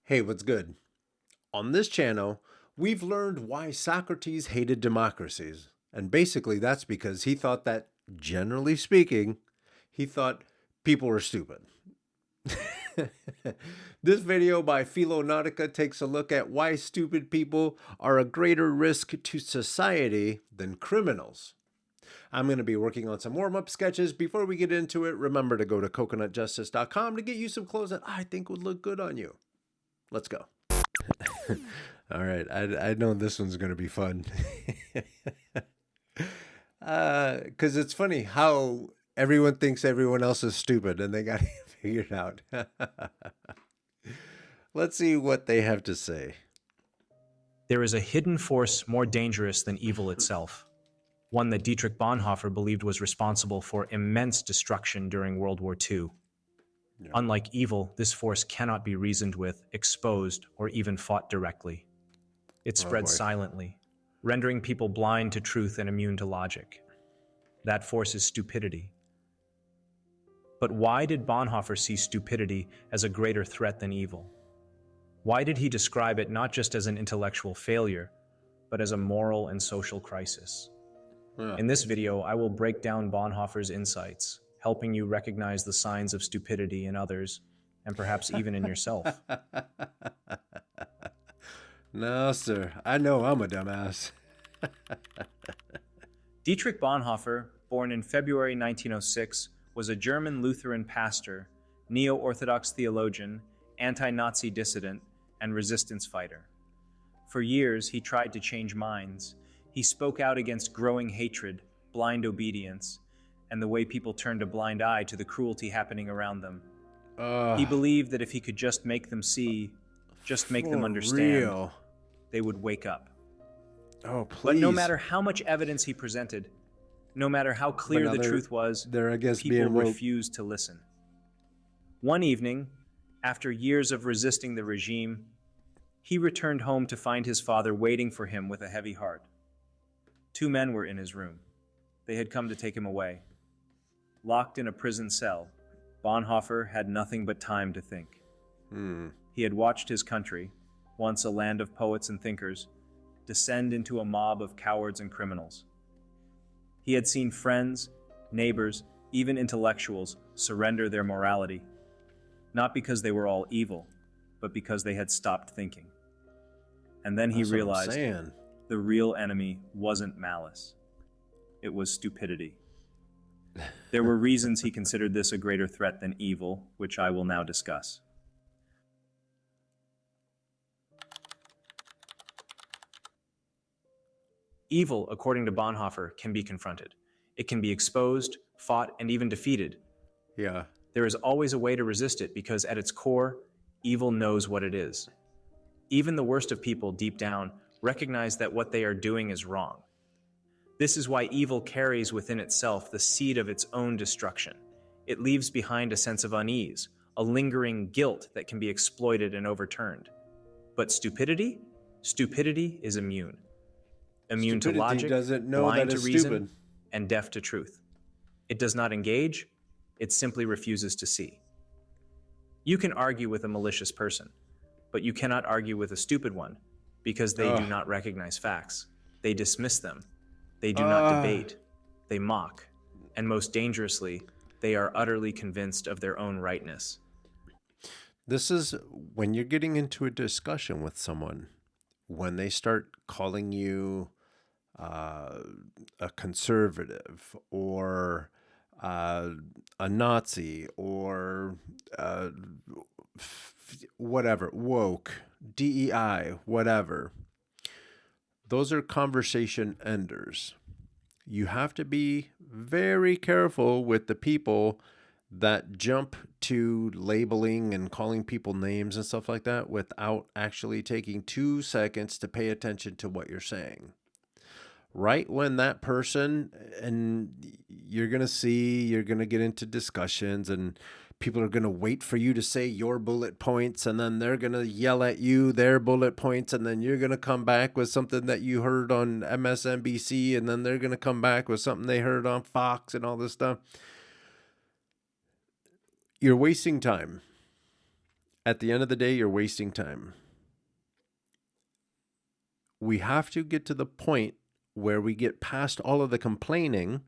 Hey, what's good? On this channel, we've learned why Socrates hated democracies. And basically, that's because he thought that, generally speaking, he thought people were stupid. This video by Philonautica takes a look at why stupid people are a greater risk to society than criminals. I'm going to be working on some warm-up sketches. Before we get into it, remember to go to coconutjustice.com to get you some clothes that I think would look good on you. Let's go. All right, I know this one's going to be fun. Because it's funny how everyone thinks everyone else is stupid and they got it figured out. Let's see what they have to say. There is a hidden force more dangerous than evil itself, one that Dietrich Bonhoeffer believed was responsible for immense destruction during World War II. Yeah. Unlike evil, this force cannot be reasoned with, exposed, or even fought directly. It spreads silently, rendering people blind to truth and immune to logic. That force is stupidity. But why did Bonhoeffer see stupidity as a greater threat than evil? Why did he describe it not just as an intellectual failure, but as a moral and social crisis? In this video, I will break down Bonhoeffer's insights, helping you recognize the signs of stupidity in others, and perhaps even in yourself. No, sir. I know I'm a dumbass. Dietrich Bonhoeffer, born in February 1906, was a German Lutheran pastor, neo-Orthodox theologian, anti-Nazi dissident, and resistance fighter. For years, he tried to change minds. He spoke out against growing hatred, blind obedience, and the way people turned a blind eye to the cruelty happening around them. He believed that if he could just make them see, just make them understand, they would wake up. Oh, please. But no matter how much evidence he presented, no matter how clear the truth was, people refused to listen. One evening, after years of resisting the regime, he returned home to find his father waiting for him with a heavy heart. Two men were in his room. They had come to take him away. Locked in a prison cell, Bonhoeffer had nothing but time to think. He had watched his country, once a land of poets and thinkers, descend into a mob of cowards and criminals. He had seen friends, neighbors, even intellectuals surrender their morality, not because they were all evil, but because they had stopped thinking. And then he realized the real enemy wasn't malice. It was stupidity. There were reasons he considered this a greater threat than evil, which I will now discuss. Evil, according to Bonhoeffer, can be confronted. It can be exposed, fought, and even defeated. Yeah. There is always a way to resist it because at its core, evil knows what it is. Even the worst of people deep down recognize that what they are doing is wrong. This is why evil carries within itself the seed of its own destruction. It leaves behind a sense of unease, a lingering guilt that can be exploited and overturned. But stupidity? Stupidity is immune. Immune to logic, blind to reason, and deaf to truth. It does not engage, it simply refuses to see. You can argue with a malicious person, but you cannot argue with a stupid one because they do not recognize facts. They dismiss them. They do not debate. They mock. And most dangerously, they are utterly convinced of their own rightness. This is when you're getting into a discussion with someone, when they start calling you a conservative or a Nazi or whatever, woke, DEI, whatever. Those are conversation enders. You have to be very careful with the people that jump to labeling and calling people names and stuff like that without actually taking 2 seconds to pay attention to what you're saying. Right when that person, and you're going to get into discussions and people are going to wait for you to say your bullet points, and then they're going to yell at you their bullet points, and then you're going to come back with something that you heard on MSNBC, and then they're going to come back with something they heard on Fox and all this stuff. You're wasting time. at the end of the day, you're wasting time. We have to get to the point where we get past all of the complaining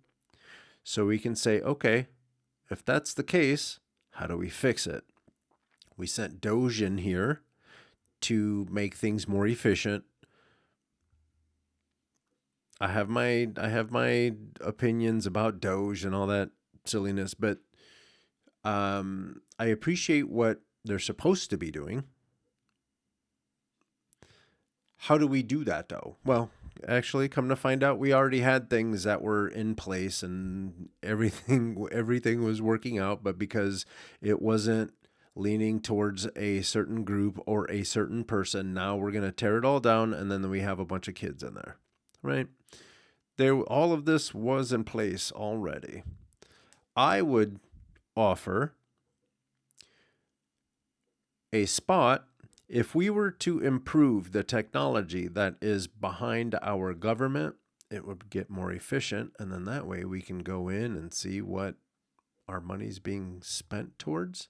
so we can say, okay, if that's the case, how do we fix it? We sent Doge in here to make things more efficient. I have my opinions about Doge and all that silliness, but I appreciate what they're supposed to be doing. How do we do that, though? Well, actually, come to find out, we already had things that were in place and everything was working out, but because it wasn't leaning towards a certain group or a certain person, now we're going to tear it all down, and then we have a bunch of kids in there, right? All of this was in place already. I would offer a spot. If we were to improve the technology that is behind our government, it would get more efficient. And then that way we can go in and see what our money's being spent towards.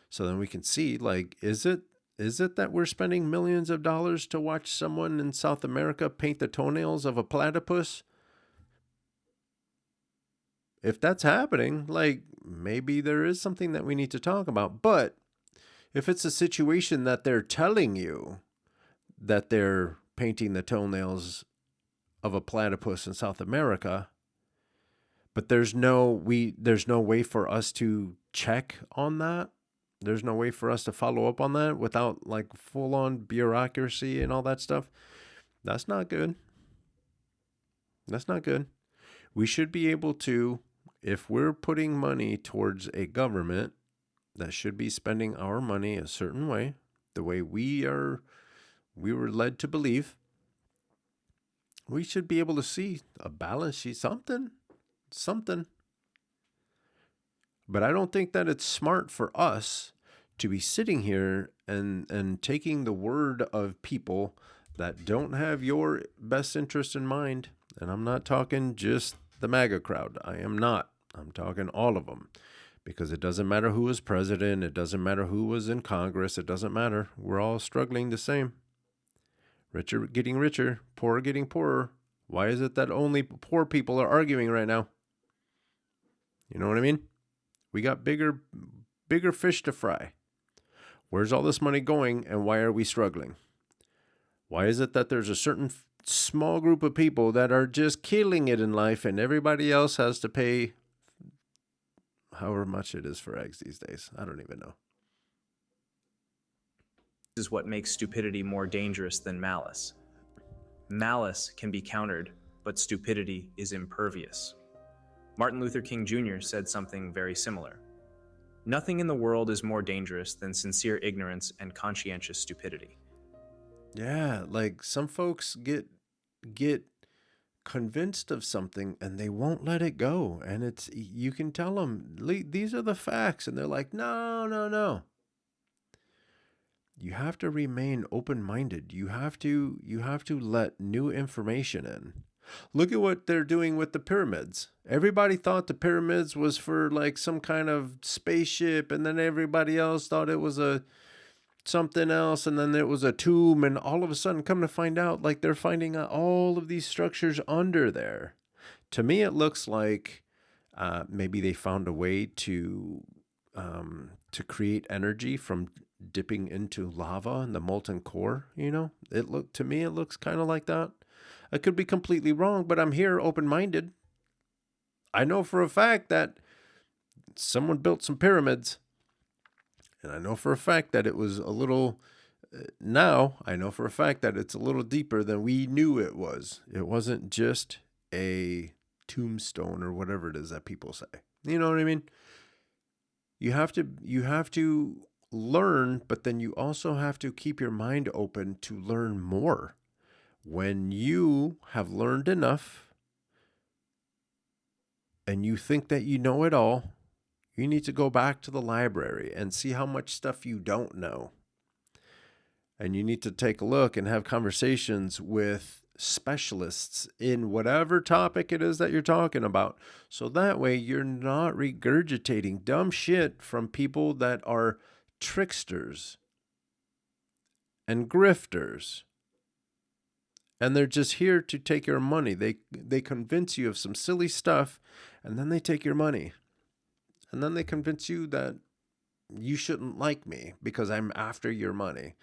So then we can see, like, is it that we're spending millions of dollars to watch someone in South America paint the toenails of a platypus? If that's happening, like, maybe there is something that we need to talk about. But if it's a situation that they're telling you that they're painting the toenails of a platypus in South America, but there's no way for us to check on that. There's no way for us to follow up on that without like full-on bureaucracy and all that stuff. That's not good. That's not good. We should be able to, if we're putting money towards a government that should be spending our money a certain way, the way we were led to believe, we should be able to see a balance sheet, something. But I don't think that it's smart for us to be sitting here and taking the word of people that don't have your best interest in mind. And I'm not talking just the MAGA crowd. I am not. I'm talking all of them. Because it doesn't matter who was president. It doesn't matter who was in Congress. It doesn't matter. We're all struggling the same. Richer getting richer, poorer getting poorer. Why is it that only poor people are arguing right now? You know what I mean? We got bigger fish to fry. Where's all this money going, and why are we struggling? Why is it that there's a certain small group of people that are just killing it in life, and everybody else has to pay however much it is for eggs these days? I don't even know. This is what makes stupidity more dangerous than malice. Malice can be countered, but stupidity is impervious. Martin Luther King Jr. said something very similar. Nothing in the world is more dangerous than sincere ignorance and conscientious stupidity. Yeah, like some folks get convinced of something and they won't let it go. And you can tell them, these are the facts. And they're like, no. You have to remain open-minded. You have to let new information in. Look at what they're doing with the pyramids. Everybody thought the pyramids was for like some kind of spaceship, and then everybody else thought it was something else, and then it was a tomb, and all of a sudden come to find out, like, they're finding out all of these structures under there. To me, it looks like maybe they found a way to create energy from dipping into lava and the molten core. You know, to me it looks kind of like that. I could be completely wrong, but I'm here open-minded. I know for a fact that someone built some pyramids. And I know for a fact that it was a little, now I know for a fact that it's a little deeper than we knew it was. It wasn't just a tombstone or whatever it is that people say. You know what I mean? You have to learn, but then you also have to keep your mind open to learn more. When you have learned enough and you think that you know it all, you need to go back to the library and see how much stuff you don't know. And you need to take a look and have conversations with specialists in whatever topic it is that you're talking about. So that way you're not regurgitating dumb shit from people that are tricksters and grifters. And they're just here to take your money. They convince you of some silly stuff, and then they take your money. And then they convince you that you shouldn't like me because I'm after your money.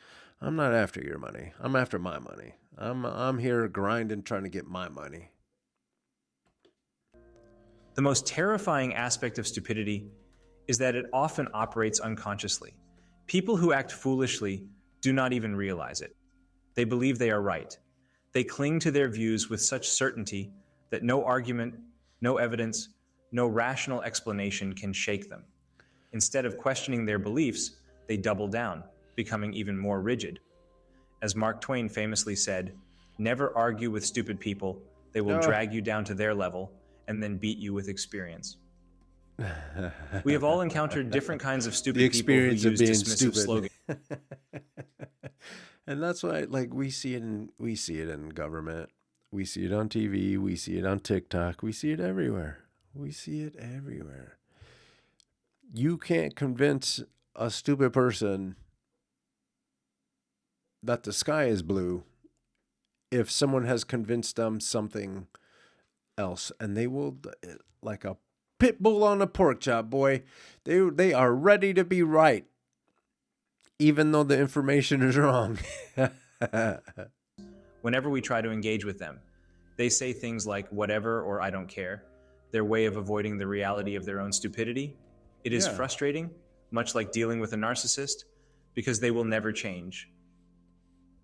I'm not after your money. I'm after my money. I'm here grinding, trying to get my money. The most terrifying aspect of stupidity is that it often operates unconsciously. People who act foolishly do not even realize it. They believe they are right. They cling to their views with such certainty that no argument, no evidence, no rational explanation can shake them. Instead of questioning their beliefs, they double down, becoming even more rigid. As Mark Twain famously said, "Never argue with stupid people. They will drag you down to their level and then beat you with experience." We have all encountered different kinds of stupid people who use dismissive slogans. And that's why, like, we see it in government. We see it on TV. We see it on TikTok. We see it everywhere. We see it everywhere. You can't convince a stupid person that the sky is blue if someone has convinced them something else, and they will, like a pit bull on a pork chop, boy. They are ready to be right, even though the information is wrong. Whenever we try to engage with them, they say things like "whatever" or "I don't care," their way of avoiding the reality of their own stupidity. It is frustrating, much like dealing with a narcissist, because they will never change.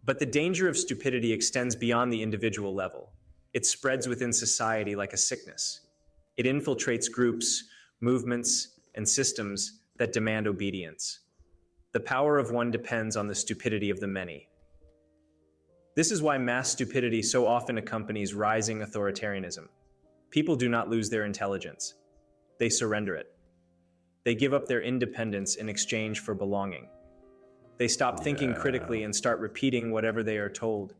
But the danger of stupidity extends beyond the individual level. It spreads within society like a sickness. It infiltrates groups, movements, and systems that demand obedience. The power of one depends on the stupidity of the many. This is why mass stupidity so often accompanies rising authoritarianism. People do not lose their intelligence. They surrender it. They give up their independence in exchange for belonging. They stop thinking critically and start repeating whatever they are told.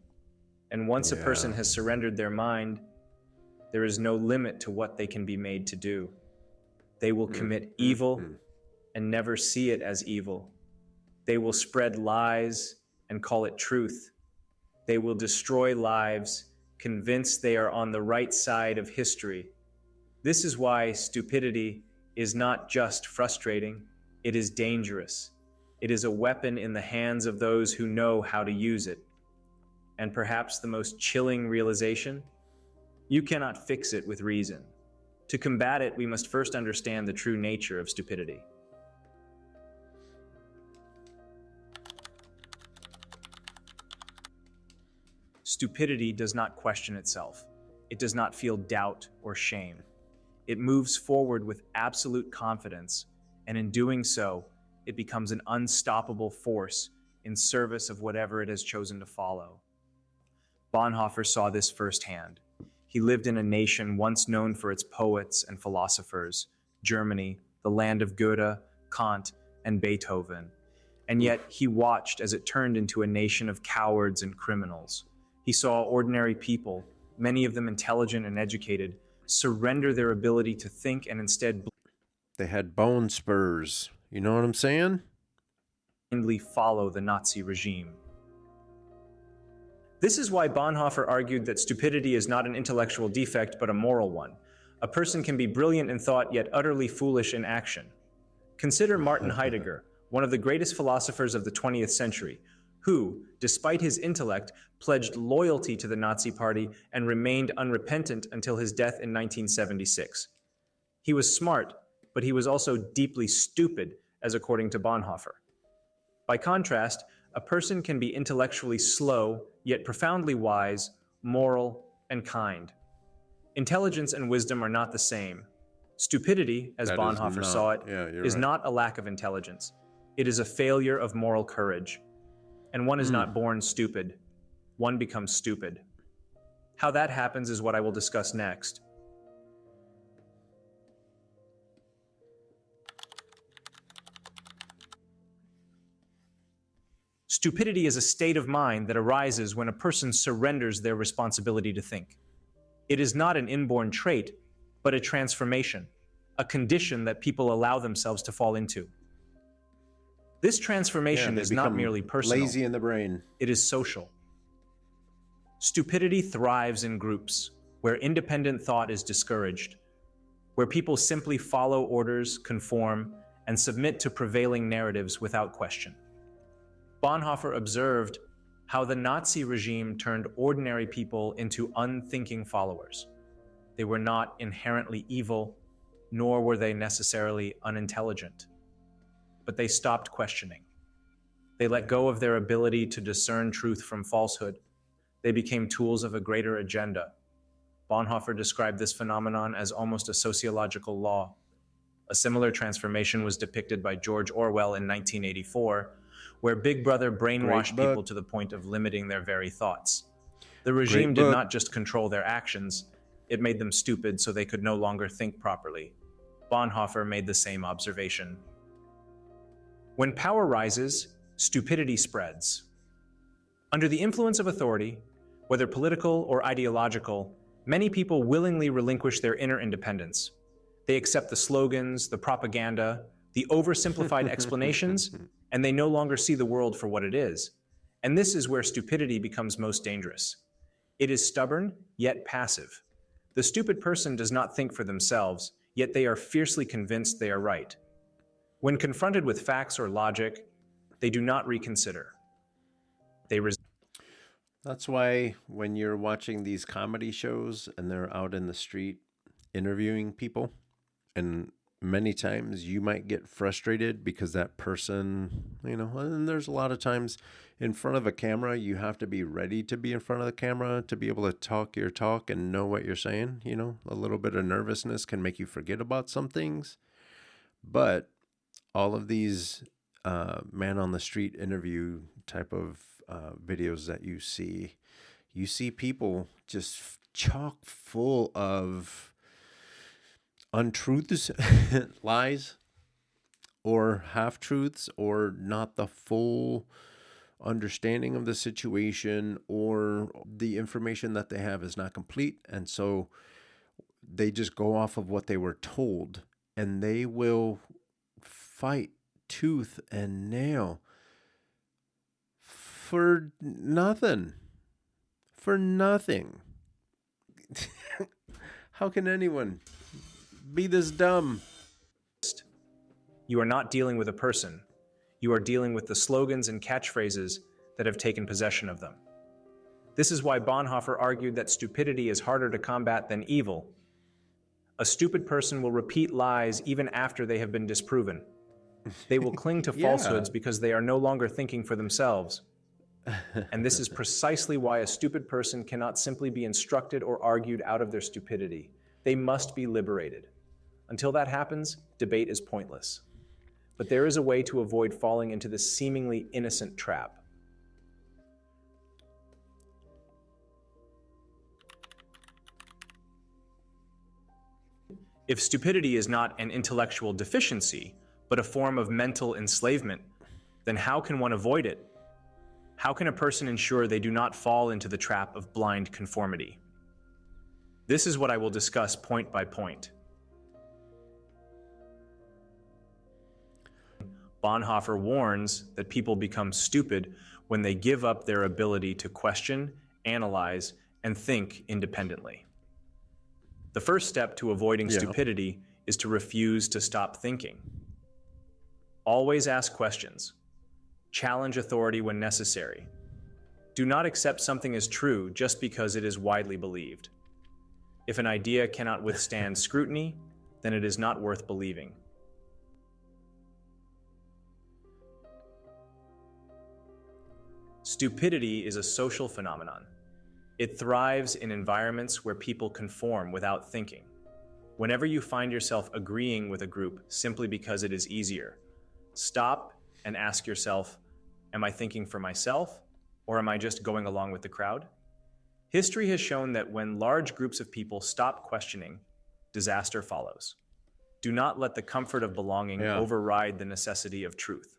And once a person has surrendered their mind, there is no limit to what they can be made to do. They will commit evil and never see it as evil. They will spread lies and call it truth. They will destroy lives, convinced they are on the right side of history. This is why stupidity is not just frustrating, it is dangerous. It is a weapon in the hands of those who know how to use it. And perhaps the most chilling realization? You cannot fix it with reason. To combat it, we must first understand the true nature of stupidity. Stupidity does not question itself. It does not feel doubt or shame. It moves forward with absolute confidence, and in doing so, it becomes an unstoppable force in service of whatever it has chosen to follow. Bonhoeffer saw this firsthand. He lived in a nation once known for its poets and philosophers, Germany, the land of Goethe, Kant, and Beethoven. And yet he watched as it turned into a nation of cowards and criminals. He saw ordinary people, many of them intelligent and educated, surrender their ability to think and instead they had bone spurs. You know what I'm saying? Blindly follow the Nazi regime. This is why Bonhoeffer argued that stupidity is not an intellectual defect but a moral one. A person can be brilliant in thought yet utterly foolish in action. Consider Martin Heidegger, one of the greatest philosophers of the 20th century, who, despite his intellect, pledged loyalty to the Nazi Party and remained unrepentant until his death in 1976. He was smart, but he was also deeply stupid, as according to Bonhoeffer. By contrast, a person can be intellectually slow, yet profoundly wise, moral, and kind. Intelligence and wisdom are not the same. Stupidity, as Bonhoeffer saw it, is not a lack of intelligence. It is a failure of moral courage. And one is not born stupid. One becomes stupid. How that happens is what I will discuss next. Stupidity is a state of mind that arises when a person surrenders their responsibility to think. It is not an inborn trait, but a transformation, a condition that people allow themselves to fall into. This transformation is not merely personal. Lazy in the brain. It is social. Stupidity thrives in groups where independent thought is discouraged, where people simply follow orders, conform, and submit to prevailing narratives without question. Bonhoeffer observed how the Nazi regime turned ordinary people into unthinking followers. They were not inherently evil, nor were they necessarily unintelligent. But they stopped questioning. They let go of their ability to discern truth from falsehood. They became tools of a greater agenda. Bonhoeffer described this phenomenon as almost a sociological law. A similar transformation was depicted by George Orwell in 1984, where Big Brother brainwashed people to the point of limiting their very thoughts. The regime did not just control their actions, it made them stupid so they could no longer think properly. Bonhoeffer made the same observation. When power rises, stupidity spreads. Under the influence of authority, whether political or ideological, many people willingly relinquish their inner independence. They accept the slogans, the propaganda, the oversimplified explanations, and they no longer see the world for what it is. And this is where stupidity becomes most dangerous. It is stubborn, yet passive. The stupid person does not think for themselves, yet they are fiercely convinced they are right. When confronted with facts or logic, they do not reconsider. That's why when you're watching these comedy shows and they're out in the street interviewing people, and many times you might get frustrated because that person, and there's a lot of times in front of a camera, you have to be ready to be in front of the camera to be able to talk your talk and know what you're saying. A little bit of nervousness can make you forget about some things. But all of these man on the street interview type of videos that you see people just chock full of untruths, lies, or half-truths, or not the full understanding of the situation, or the information that they have is not complete. And so they just go off of what they were told, and they will fight tooth and nail for nothing. How can anyone be this dumb? You are not dealing with a person. You are dealing with the slogans and catchphrases that have taken possession of them. This is why Bonhoeffer argued that stupidity is harder to combat than evil. A stupid person will repeat lies even after they have been disproven. They will cling to falsehoods because they are no longer thinking for themselves. And this is precisely why a stupid person cannot simply be instructed or argued out of their stupidity. They must be liberated. Until that happens, debate is pointless. But there is a way to avoid falling into this seemingly innocent trap. If stupidity is not an intellectual deficiency, but a form of mental enslavement, then how can one avoid it? How can a person ensure they do not fall into the trap of blind conformity? This is what I will discuss point by point. Bonhoeffer warns that people become stupid when they give up their ability to question, analyze, and think independently. The first step to avoiding stupidity is to refuse to stop thinking. Always ask questions. Challenge authority when necessary. Do not accept something as true just because it is widely believed. If an idea cannot withstand scrutiny, then it is not worth believing. Stupidity is a social phenomenon. It thrives in environments where people conform without thinking. Whenever you find yourself agreeing with a group simply because it is easier, stop and ask yourself, am I thinking for myself, or am I just going along with the crowd? History has shown that when large groups of people stop questioning, disaster follows. Do not let the comfort of belonging override the necessity of truth.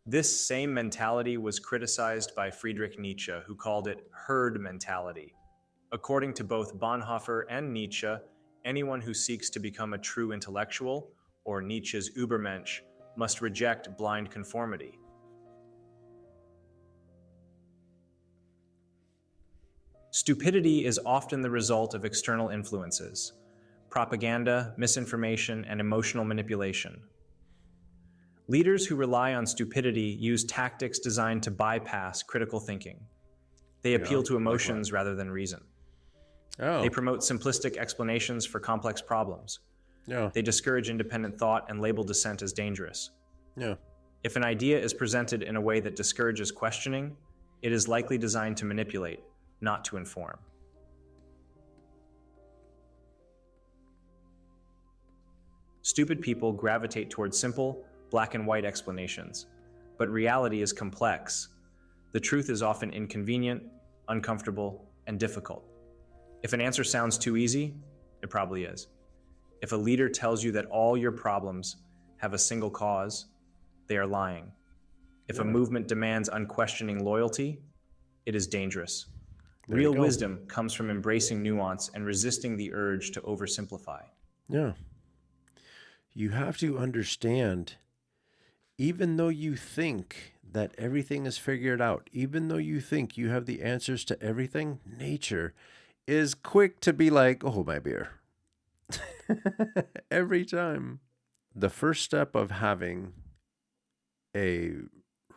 This same mentality was criticized by Friedrich Nietzsche, who called it herd mentality. According to both Bonhoeffer and Nietzsche, anyone who seeks to become a true intellectual, or Nietzsche's Übermensch, must reject blind conformity. Stupidity is often the result of external influences, propaganda, misinformation, and emotional manipulation. Leaders who rely on stupidity use tactics designed to bypass critical thinking. They appeal to emotions rather than reason. They promote simplistic explanations for complex problems. They discourage independent thought and label dissent as dangerous. If an idea is presented in a way that discourages questioning, it is likely designed to manipulate, not to inform. Stupid people gravitate towards simple, black and white explanations, but reality is complex. The truth is often inconvenient, uncomfortable, and difficult. If an answer sounds too easy, it probably is. If a leader tells you that all your problems have a single cause, they are lying. If a movement demands unquestioning loyalty, it is dangerous. Real wisdom comes from embracing nuance and resisting the urge to oversimplify. Yeah. You have to understand, even though you think that everything is figured out, even though you think you have the answers to everything, nature is quick to be like, oh, my beer. Every time. The first step of having a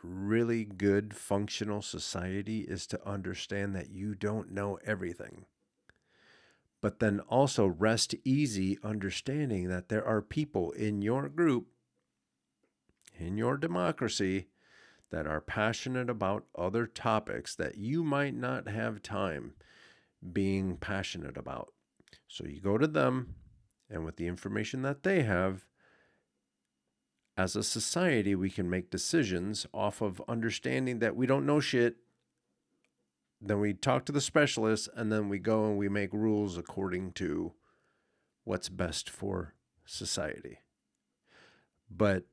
really good functional society is to understand that you don't know everything. But then also rest easy understanding that there are people in your group, in your democracy, that are passionate about other topics that you might not have time being passionate about. So you go to them, and with the information that they have, as a society, we can make decisions off of understanding that we don't know shit. Then we talk to the specialists, and then we go and we make rules according to what's best for society. But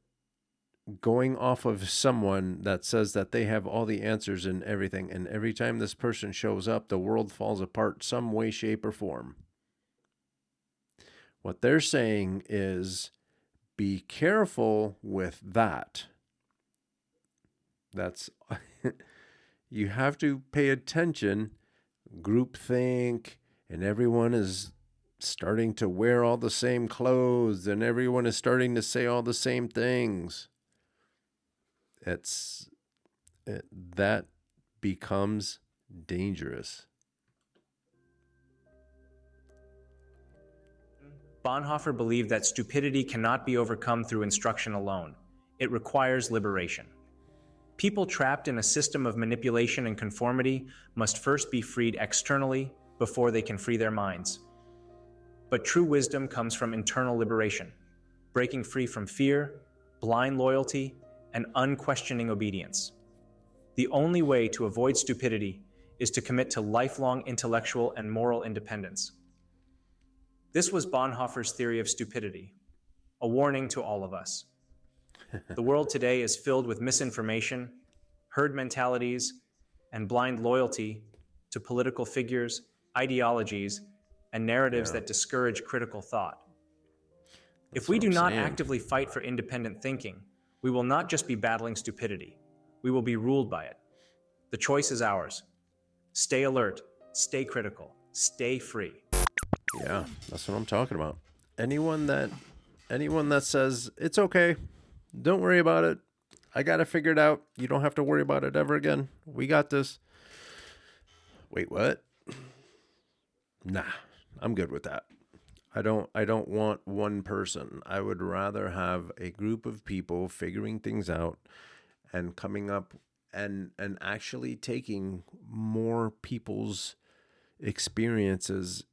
going off of someone that says that they have all the answers and everything, and every time this person shows up, the world falls apart some way, shape, or form. What they're saying is, be careful with that. That's you have to pay attention. Groupthink, and everyone is starting to wear all the same clothes, and everyone is starting to say all the same things. That becomes dangerous. Bonhoeffer believed that stupidity cannot be overcome through instruction alone. It requires liberation. People trapped in a system of manipulation and conformity must first be freed externally before they can free their minds. But true wisdom comes from internal liberation, breaking free from fear, blind loyalty, and unquestioning obedience. The only way to avoid stupidity is to commit to lifelong intellectual and moral independence. This was Bonhoeffer's theory of stupidity, a warning to all of us. The world today is filled with misinformation, herd mentalities, and blind loyalty to political figures, ideologies, and narratives that discourage critical thought. If we do not actively fight for independent thinking, we will not just be battling stupidity, we will be ruled by it. The choice is ours. Stay alert, stay critical, stay free. Yeah, that's what I'm talking about. Anyone that says it's okay, don't worry about it, I got it figured out, you don't have to worry about it ever again, we got this. Wait, what? Nah, I'm good with that. I don't want one person. I would rather have a group of people figuring things out and coming up and actually taking more people's experiences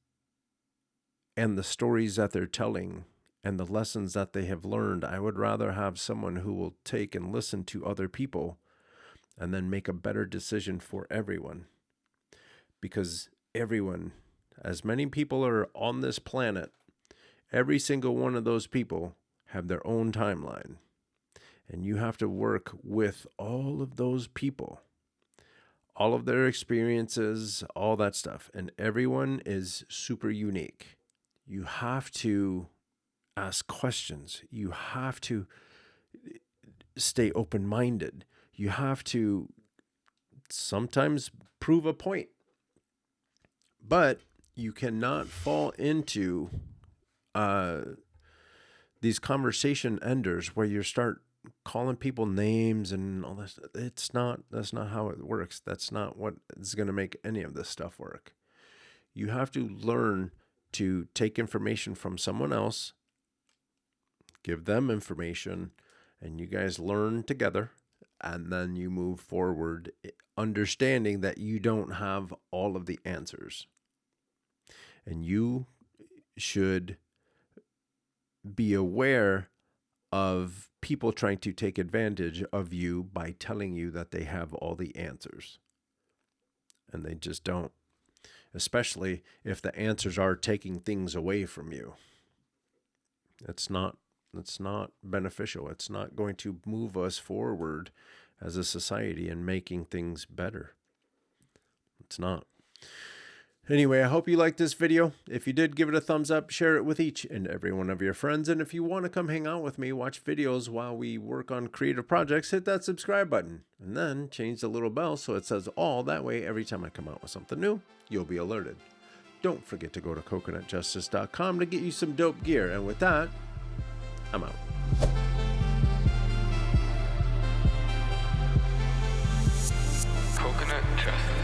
and the stories that they're telling and the lessons that they have learned. I would rather have someone who will take and listen to other people and then make a better decision for everyone. Because everyone, as many people are on this planet, every single one of those people have their own timeline. And you have to work with all of those people, all of their experiences, all that stuff. And everyone is super unique. You have to ask questions. You have to, stay open-minded. You have to sometimes prove a point. But you cannot fall into these conversation enders where you start calling people names and all this. That's not how it works. That's not what is going to make any of this stuff work. You have to learn to take information from someone else, give them information, and you guys learn together, and then you move forward, understanding that you don't have all of the answers. And you should be aware of people trying to take advantage of you by telling you that they have all the answers. And they just don't. Especially if the answers are taking things away from you. It's not beneficial. It's not going to move us forward as a society and making things better. It's not. Anyway, I hope you liked this video. If you did, give it a thumbs up, share it with each and every one of your friends. And if you want to come hang out with me, watch videos while we work on creative projects, hit that subscribe button and then change the little bell so it says all. That way, every time I come out with something new, you'll be alerted. Don't forget to go to coconutjustice.com to get you some dope gear. And with that, I'm out. Coconut Justice.